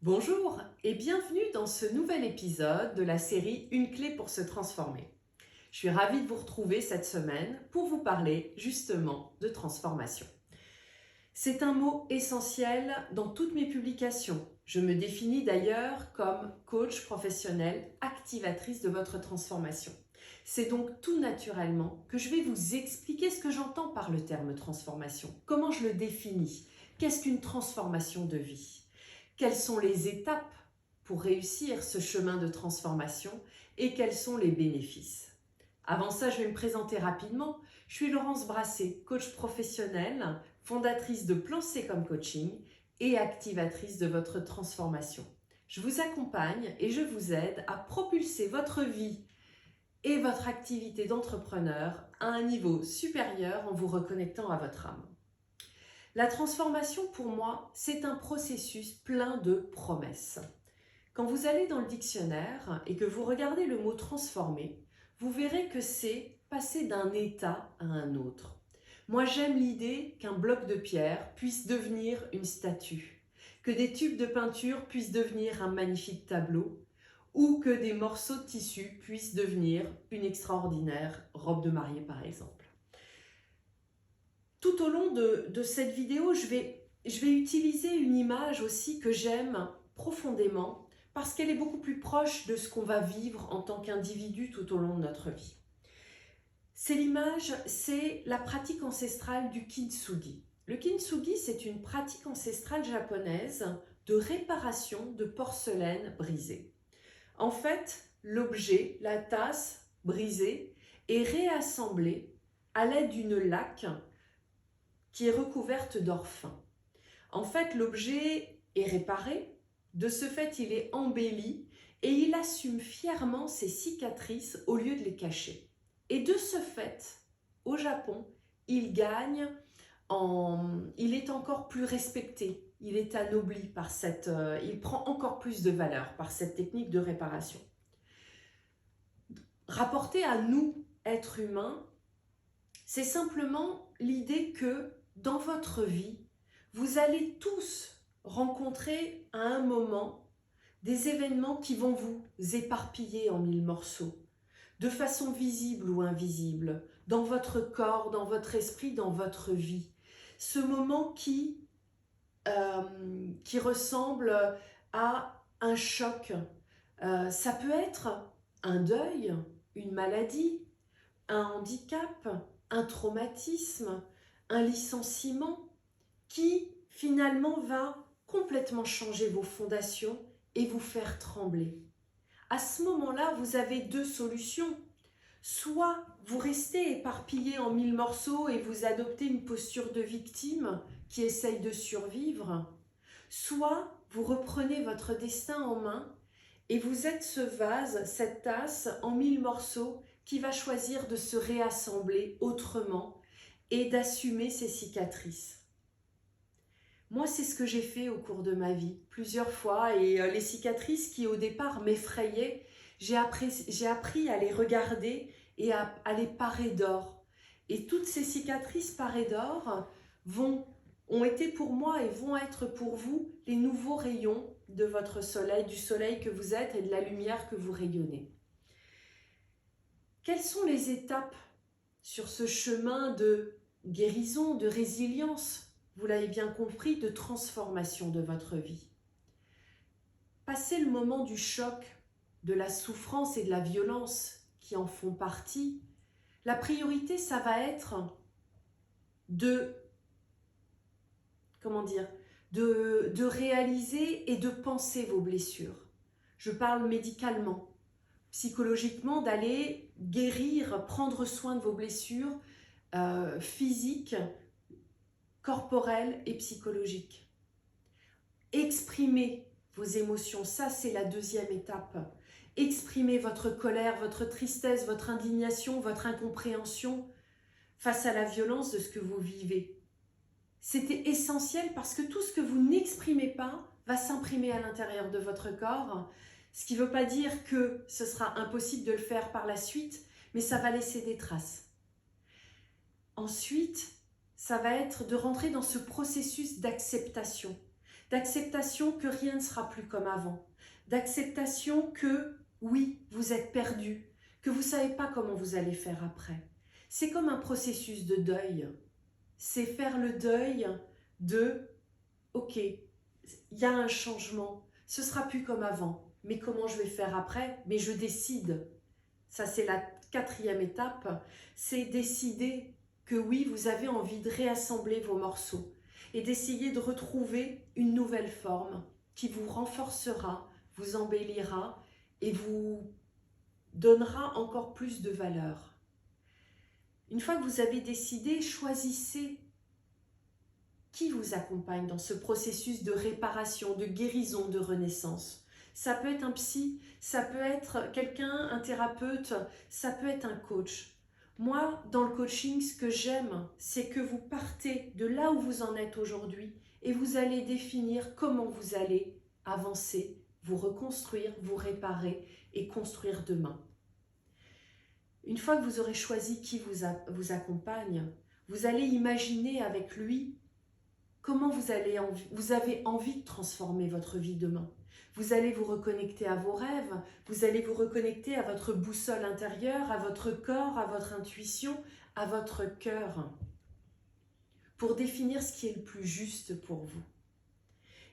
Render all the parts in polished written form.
Bonjour et bienvenue dans ce nouvel épisode de la série Une clé pour se transformer. Je suis ravie de vous retrouver cette semaine pour vous parler justement de transformation. C'est un mot essentiel dans toutes mes publications. Je me définis d'ailleurs comme coach professionnel activatrice de votre transformation. C'est donc tout naturellement que je vais vous expliquer ce que j'entends par le terme transformation, comment je le définis, qu'est-ce qu'une transformation de vie. Quelles sont les étapes pour réussir ce chemin de transformation et quels sont les bénéfices? Avant ça, je vais me présenter rapidement. Je suis Laurence Brassé, coach professionnelle, fondatrice de Plan C comme coaching et activatrice de votre transformation. Je vous accompagne et je vous aide à propulser votre vie et votre activité d'entrepreneur à un niveau supérieur en vous reconnectant à votre âme. La transformation, pour moi, c'est un processus plein de promesses. Quand vous allez dans le dictionnaire et que vous regardez le mot transformer, vous verrez que c'est passer d'un état à un autre. Moi, j'aime l'idée qu'un bloc de pierre puisse devenir une statue, que des tubes de peinture puissent devenir un magnifique tableau, ou que des morceaux de tissu puissent devenir une extraordinaire robe de mariée, par exemple. Tout au long de cette vidéo, je vais utiliser une image aussi que j'aime profondément parce qu'elle est beaucoup plus proche de ce qu'on va vivre en tant qu'individu tout au long de notre vie. C'est la pratique ancestrale du kintsugi. Le kintsugi, c'est une pratique ancestrale japonaise de réparation de porcelaine brisée. En fait, l'objet, la tasse brisée, est réassemblée à l'aide d'une laque qui est recouverte d'or fin. En fait, l'objet est réparé, de ce fait, il est embelli et il assume fièrement ses cicatrices au lieu de les cacher. Et de ce fait, au Japon, il est encore plus respecté, il est anobli par il prend encore plus de valeur par cette technique de réparation. Rapporté à nous, êtres humains, c'est simplement l'idée que dans votre vie, vous allez tous rencontrer à un moment des événements qui vont vous éparpiller en 1000 morceaux, de façon visible ou invisible, dans votre corps, dans votre esprit, dans votre vie. Ce moment qui ressemble à un choc. Ça peut être un deuil, une maladie, un handicap, un traumatisme, un licenciement qui finalement va complètement changer vos fondations et vous faire trembler. À ce moment-là, vous avez deux solutions. Soit vous restez éparpillé en 1000 morceaux et vous adoptez une posture de victime qui essaye de survivre, soit vous reprenez votre destin en main et vous êtes ce vase, cette tasse en 1000 morceaux qui va choisir de se réassembler autrement et d'assumer ses cicatrices. Moi, c'est ce que j'ai fait au cours de ma vie, plusieurs fois, et les cicatrices qui au départ m'effrayaient, j'ai appris à les regarder et à les parer d'or. Et toutes ces cicatrices parées d'or ont été pour moi et vont être pour vous les nouveaux rayons de votre soleil, du soleil que vous êtes et de la lumière que vous rayonnez. Quelles sont les étapes sur ce chemin de guérison, de résilience, vous l'avez bien compris, de transformation de votre vie? Passez le moment du choc, de la souffrance et de la violence qui en font partie, la priorité, ça va être de réaliser et de penser vos blessures. Je parle médicalement, psychologiquement, d'aller guérir, prendre soin de vos blessures physiques, corporelles et psychologiques. Exprimez vos émotions, ça c'est la deuxième étape. Exprimez votre colère, votre tristesse, votre indignation, votre incompréhension face à la violence de ce que vous vivez. C'était essentiel parce que tout ce que vous n'exprimez pas va s'imprimer à l'intérieur de votre corps, ce qui ne veut pas dire que ce sera impossible de le faire par la suite, mais ça va laisser des traces. Ensuite, ça va être de rentrer dans ce processus d'acceptation. d'acceptation que rien ne sera plus comme avant, d'acceptation que, oui, vous êtes perdu, que vous ne savez pas comment vous allez faire après. C'est comme un processus de deuil. C'est faire le deuil de, ok, il y a un changement, ce sera plus comme avant, mais comment je vais faire après? Mais je décide. Ça, c'est la 4e étape, c'est décider que oui, vous avez envie de réassembler vos morceaux et d'essayer de retrouver une nouvelle forme qui vous renforcera, vous embellira et vous donnera encore plus de valeur. Une fois que vous avez décidé, choisissez qui vous accompagne dans ce processus de réparation, de guérison, de renaissance. Ça peut être un psy, ça peut être quelqu'un, un thérapeute, ça peut être un coach. Moi, dans le coaching, ce que j'aime, c'est que vous partez de là où vous en êtes aujourd'hui et vous allez définir comment vous allez avancer, vous reconstruire, vous réparer et construire demain. Une fois que vous aurez choisi qui vous accompagne, vous allez imaginer avec lui comment vous avez envie de transformer votre vie demain. Vous allez vous reconnecter à vos rêves, vous allez vous reconnecter à votre boussole intérieure, à votre corps, à votre intuition, à votre cœur, pour définir ce qui est le plus juste pour vous.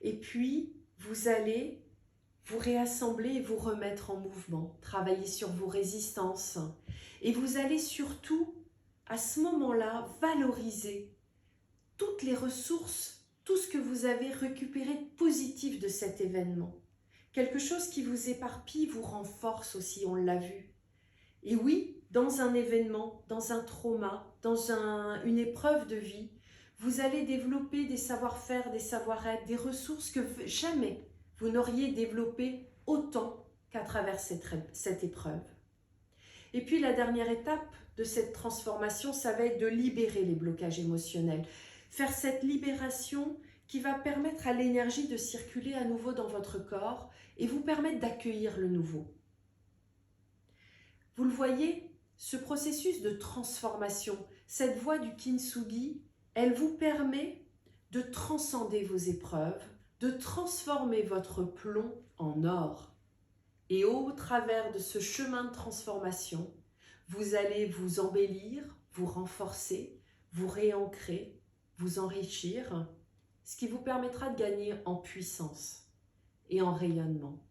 Et puis, vous allez vous réassembler et vous remettre en mouvement, travailler sur vos résistances. Et vous allez surtout, à ce moment-là, valoriser toutes les ressources, tout ce que vous avez récupéré de positif de cet événement. Quelque chose qui vous éparpille vous renforce aussi, on l'a vu. Et oui, dans un événement, dans un trauma, dans une épreuve de vie, vous allez développer des savoir-faire, des savoir-être, des ressources que jamais vous n'auriez développées autant qu'à travers cette épreuve. Et puis la dernière étape de cette transformation, ça va être de libérer les blocages émotionnels. Faire cette libération qui va permettre à l'énergie de circuler à nouveau dans votre corps et vous permettre d'accueillir le nouveau. Vous le voyez, ce processus de transformation, cette voie du kintsugi, elle vous permet de transcender vos épreuves, de transformer votre plomb en or. Et au travers de ce chemin de transformation, vous allez vous embellir, vous renforcer, vous réancrer, vous enrichir, ce qui vous permettra de gagner en puissance et en rayonnement.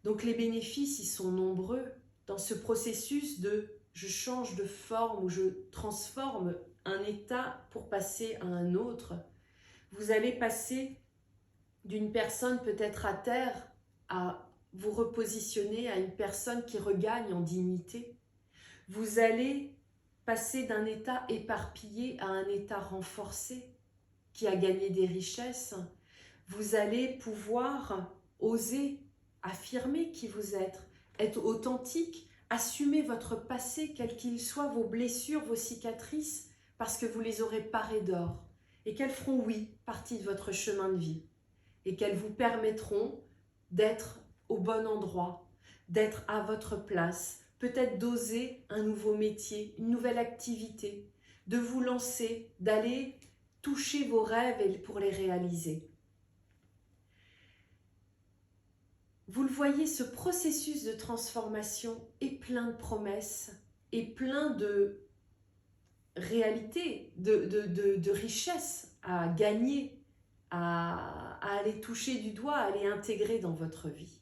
Donc les bénéfices, ils sont nombreux dans ce processus de je change de forme ou je transforme un état pour passer à un autre. Vous allez passer d'une personne peut-être à terre à vous repositionner à une personne qui regagne en dignité. Vous allez passer d'un état éparpillé à un état renforcé qui a gagné des richesses. Vous allez pouvoir oser affirmer qui vous êtes, être authentique, assumer votre passé, quel qu'il soit, vos blessures, vos cicatrices, parce que vous les aurez parées d'or et qu'elles feront, oui, partie de votre chemin de vie et qu'elles vous permettront d'être au bon endroit, d'être à votre place, peut-être d'oser un nouveau métier, une nouvelle activité, de vous lancer, d'aller toucher vos rêves pour les réaliser. Vous le voyez, ce processus de transformation est plein de promesses et plein de réalités, de richesses à gagner, à aller toucher du doigt, à aller intégrer dans votre vie.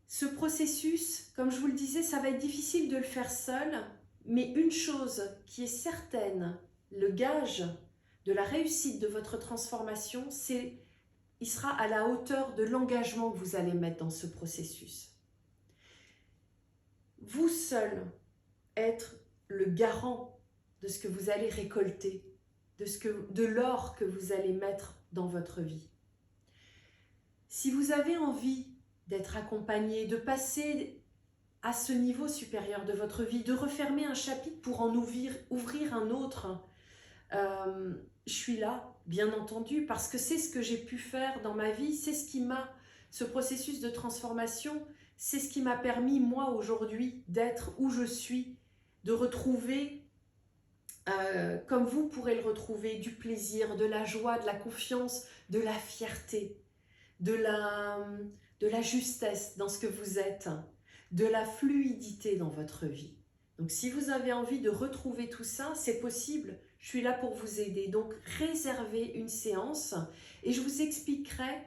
Ce processus, comme je vous le disais, ça va être difficile de le faire seul, mais une chose qui est certaine, le gage de la réussite de votre transformation, c'est il sera à la hauteur de l'engagement que vous allez mettre dans ce processus. Vous seul être le garant de ce que vous allez récolter, de l'or que vous allez mettre dans votre vie. Si vous avez envie d'être accompagné, de passer à ce niveau supérieur de votre vie, de refermer un chapitre pour en ouvrir un autre, je suis là, bien entendu, parce que c'est ce que j'ai pu faire dans ma vie, c'est ce qui ce processus de transformation, c'est ce qui m'a permis, moi, aujourd'hui, d'être où je suis, de retrouver comme vous pourrez le retrouver, du plaisir, de la joie, de la confiance, de la fierté, de la justesse dans ce que vous êtes, de la fluidité dans votre vie. Donc si vous avez envie de retrouver tout ça, c'est possible. Je suis là pour vous aider. Donc réservez une séance et je vous expliquerai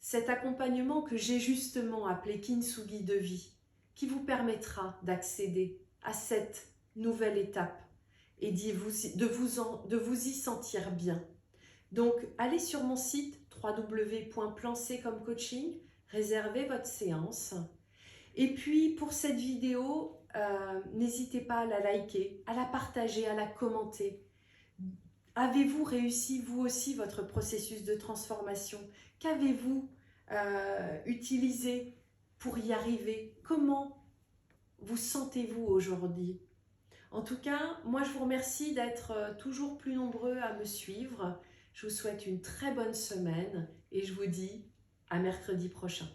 cet accompagnement que j'ai justement appelé Kintsugi de vie, qui vous permettra d'accéder à cette nouvelle étape et de vous y sentir bien. Donc, allez sur mon site www.plan-c comme coaching, réservez votre séance. Et puis, pour cette vidéo, n'hésitez pas à la liker, à la partager, à la commenter. Avez-vous réussi, vous aussi, votre processus de transformation? Qu'avez-vous utilisé pour y arriver? Comment vous sentez-vous aujourd'hui? En tout cas, moi je vous remercie d'être toujours plus nombreux à me suivre. Je vous souhaite une très bonne semaine et je vous dis à mercredi prochain.